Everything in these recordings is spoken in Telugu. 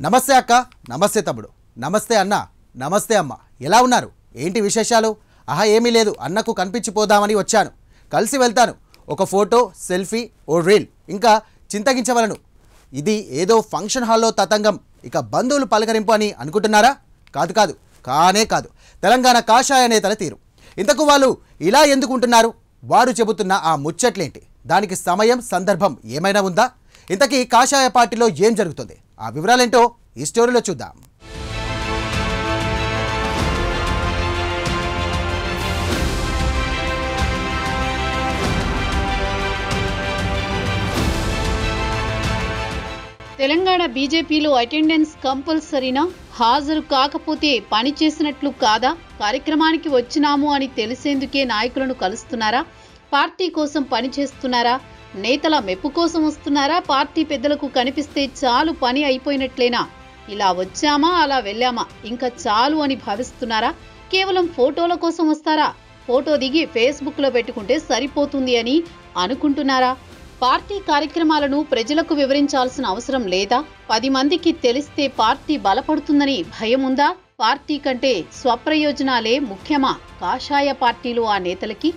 నమస్తే అక్క, నమస్తే తమ్ముడు, నమస్తే అన్న, నమస్తే అమ్మ. ఎలా ఉన్నారు? ఏంటి విశేషాలు? ఏమీ లేదు, అన్నకు కనిపించిపోదామని వచ్చాను. కలిసి వెళ్తాను. ఒక ఫోటో, సెల్ఫీ, ఓ రీల్, ఇంకా చింతగించవలను. ఇది ఏదో ఫంక్షన్ హాల్లో తతంగం, ఇక బంధువులు పలకరింపు అని అనుకుంటున్నారా? కాదు కాదు, కానే కాదు. తెలంగాణ కాషాయ నేతల తీరు. ఇంతకు వాళ్ళు ఇలా ఎందుకుంటున్నారు? వారు చెబుతున్న ఆ ముచ్చట్లేంటి? దానికి సమయం, సందర్భం ఏమైనా ఉందా? ఇంతకీ కాషాయ పార్టీలో ఏం జరుగుతుంది? ఆ వివరాలేంటో ఈ స్టోరీలో చూద్దాం. తెలంగాణ బీజేపీలో అటెండెన్స్ కంపల్సరీనా? హాజరు కాకపోతే పని చేసినట్లు కాదా? కార్యక్రమానికి వచ్చినాము అని తెలిసేందుకే నాయకులను కలుస్తున్నారా? పార్టీ కోసం పని చేస్తున్నారా? నేతల మెప్పు కోసం వస్తున్నారా? పార్టీ పెద్దలకు కనిపిస్తే చాలు పని అయిపోయినట్లేనా? ఇలా వచ్చామా, అలా వెళ్ళామా, ఇంకా చాలు అని భావిస్తున్నారా? కేవలం ఫోటోల కోసం వస్తారా? ఫోటో దిగి ఫేస్బుక్లో పెట్టుకుంటే సరిపోతుంది అని అనుకుంటున్నారా? పార్టీ కార్యక్రమాలను ప్రజలకు వివరించాల్సిన అవసరం లేదా? 10 మందికి తెలిస్తే పార్టీ బలపడుతుందని భయం ఉందా? పార్టీ కంటే స్వప్రయోజనాలే ముఖ్యమా కాషాయ పార్టీలు ఆ నేతలకి?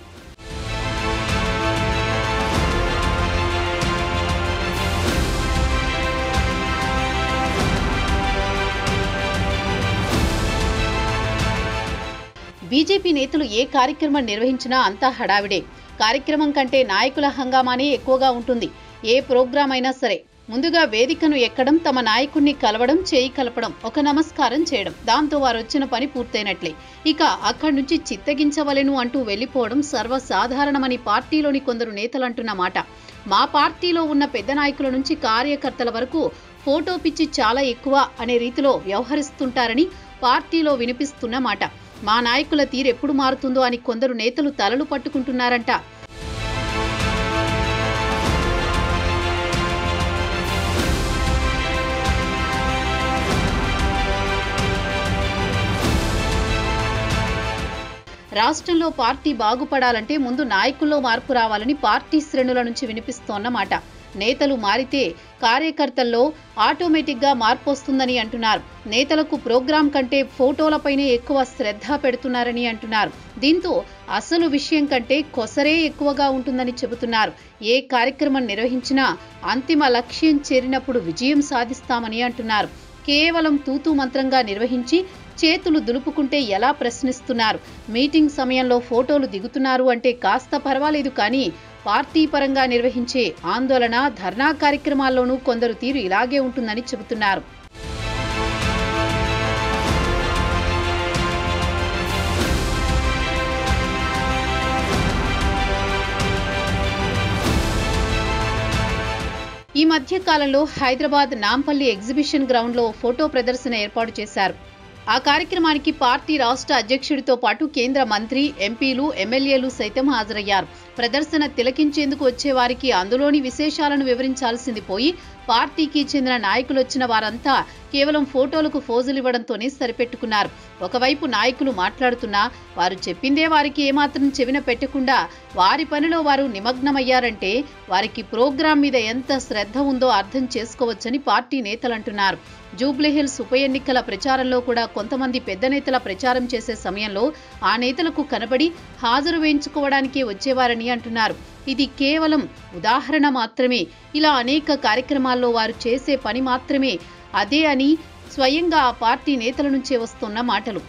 బీజేపీ నేతలు ఏ కార్యక్రమం నిర్వహించినా అంతా హడావిడే. కార్యక్రమం కంటే నాయకుల హంగామానే ఎక్కువగా ఉంటుంది. ఏ ప్రోగ్రాం అయినా సరే ముందుగా వేదికను ఎక్కడం, తమ నాయకుడిని కలవడం, చేయి కలపడం, ఒక నమస్కారం చేయడం, దాంతో వారు వచ్చిన పని పూర్తయినట్లే. ఇక అక్కడి నుంచి చిత్తగించవలెను అంటూ వెళ్లిపోవడం సర్వసాధారణమని పార్టీలోని కొందరు నేతలు అంటున్న మాట. మా పార్టీలో ఉన్న పెద్ద నాయకుల నుంచి కార్యకర్తల వరకు ఫోటో పిచ్చి చాలా ఎక్కువ అనే రీతిలో వ్యవహరిస్తుంటారని పార్టీలో వినిపిస్తున్న మాట. మా నాయకుల తీరెప్పుడు మారుతుందో అని కొందరు నేతలు తలలు పట్టుకుంటున్నారంట. రాష్ట్రంలో పార్టీ బాగుపడాలంటే ముందు నాయకుల్లో మార్పు రావాలని పార్టీ శ్రేణుల నుంచి వినిపిస్తోన్నమాట. నేతలు మారితే కార్యకర్తల్లో ఆటోమేటిక్గా మార్పు వస్తుందని అంటున్నారు. నేతలకు ప్రోగ్రాం కంటే ఫోటోలపైనే ఎక్కువ శ్రద్ధ పెడుతున్నారని అంటున్నారు. దీంతో అసలు విషయం కంటే కొసరే ఎక్కువగా ఉంటుందని చెబుతున్నారు. ఏ కార్యక్రమం నిర్వహించినా అంతిమ లక్ష్యం చేరినప్పుడు విజయం సాధిస్తామని అంటున్నారు. కేవలం తూతూ మంత్రంగా నిర్వహించి చేతులు దులుపుకుంటే ఎలా ప్రశ్నిస్తున్నారు? మీటింగ్ సమయంలో ఫోటోలు దిగుతున్నారు అంటే కాస్త పర్వాలేదు, కానీ పార్టీ పరంగా నిర్వహించే ఆందోళన, ధర్నా కార్యక్రమాల్లోనూ కొందరు తీరు ఇలాగే ఉంటుందని చెబుతున్నారు. ఈ మధ్య కాలంలో హైదరాబాద్ నాంపల్లి ఎగ్జిబిషన్ గ్రౌండ్లో ఫోటో ప్రదర్శన ఏర్పాటు చేశారు. ఆ కార్యక్రమానికి పార్టీ రాష్ట్ర అధ్యక్షుడితో పాటు కేంద్ర మంత్రి, ఎంపీలు, ఎమ్మెల్యేలు సైతం హాజరయ్యారు. ప్రదర్శన తిలకించేందుకు వచ్చే వారికి అందులోని విశేషాలను వివరించాల్సింది పోయి పార్టీకి చెందిన నాయకులు వచ్చిన వారంతా కేవలం ఫోటోలకు ఫోజులివ్వడంతోనే సరిపెట్టుకున్నారు. ఒకవైపు నాయకులు మాట్లాడుతున్నా వారు చెప్పిందే వారికి ఏమాత్రం చెవిన పెట్టకుండా వారి పనిలో వారు నిమగ్నమయ్యారంటే వారికి ప్రోగ్రాం మీద ఎంత శ్రద్ధ ఉందో అర్థం చేసుకోవచ్చని పార్టీ నేతలు అంటున్నారు. జూబ్లీహిల్స్ ఉప ఎన్నికల ప్రచారంలో కూడా కొంతమంది పెద్ద నేతల ప్రచారం చేసే సమయంలో ఆ నేతలకు కనబడి హాజరు వేయించుకోవడానికే వచ్చేవారని అంటున్నారు. ఇది కేవలం ఉదాహరణ మాత్రమే. ఇలా అనేక కార్యక్రమాల్లో వారు చేసే పని మాత్రమే అదే అని స్వయంగా ఆ పార్టీ నేతల నుంచే వస్తున్న మాటలు.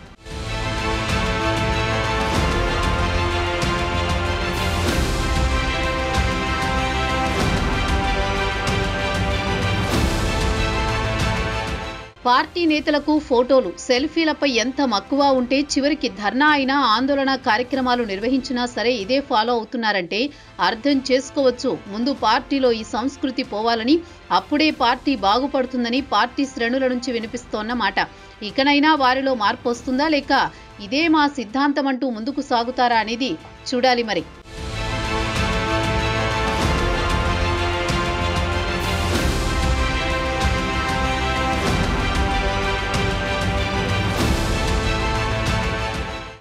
పార్టీ నేతలకు ఫోటోలు, సెల్ఫీలపై ఎంత మక్కువ ఉంటే చివరికి ధర్నా అయినా, ఆందోళన కార్యక్రమాలు నిర్వహించినా సరే ఇదే ఫాలో అవుతున్నారంటే అర్థం చేసుకోవచ్చు. ముందు పార్టీలో ఈ సంస్కృతి పోవాలని, అప్పుడే పార్టీ బాగుపడుతుందని పార్టీ శ్రేణుల నుంచి వినిపిస్తోన్న మాట. ఇకనైనా వారిలో మార్పు వస్తుందా, లేక ఇదే మా సిద్ధాంతం అంటూ ముందుకు సాగుతారా అనేది చూడాలి మరి.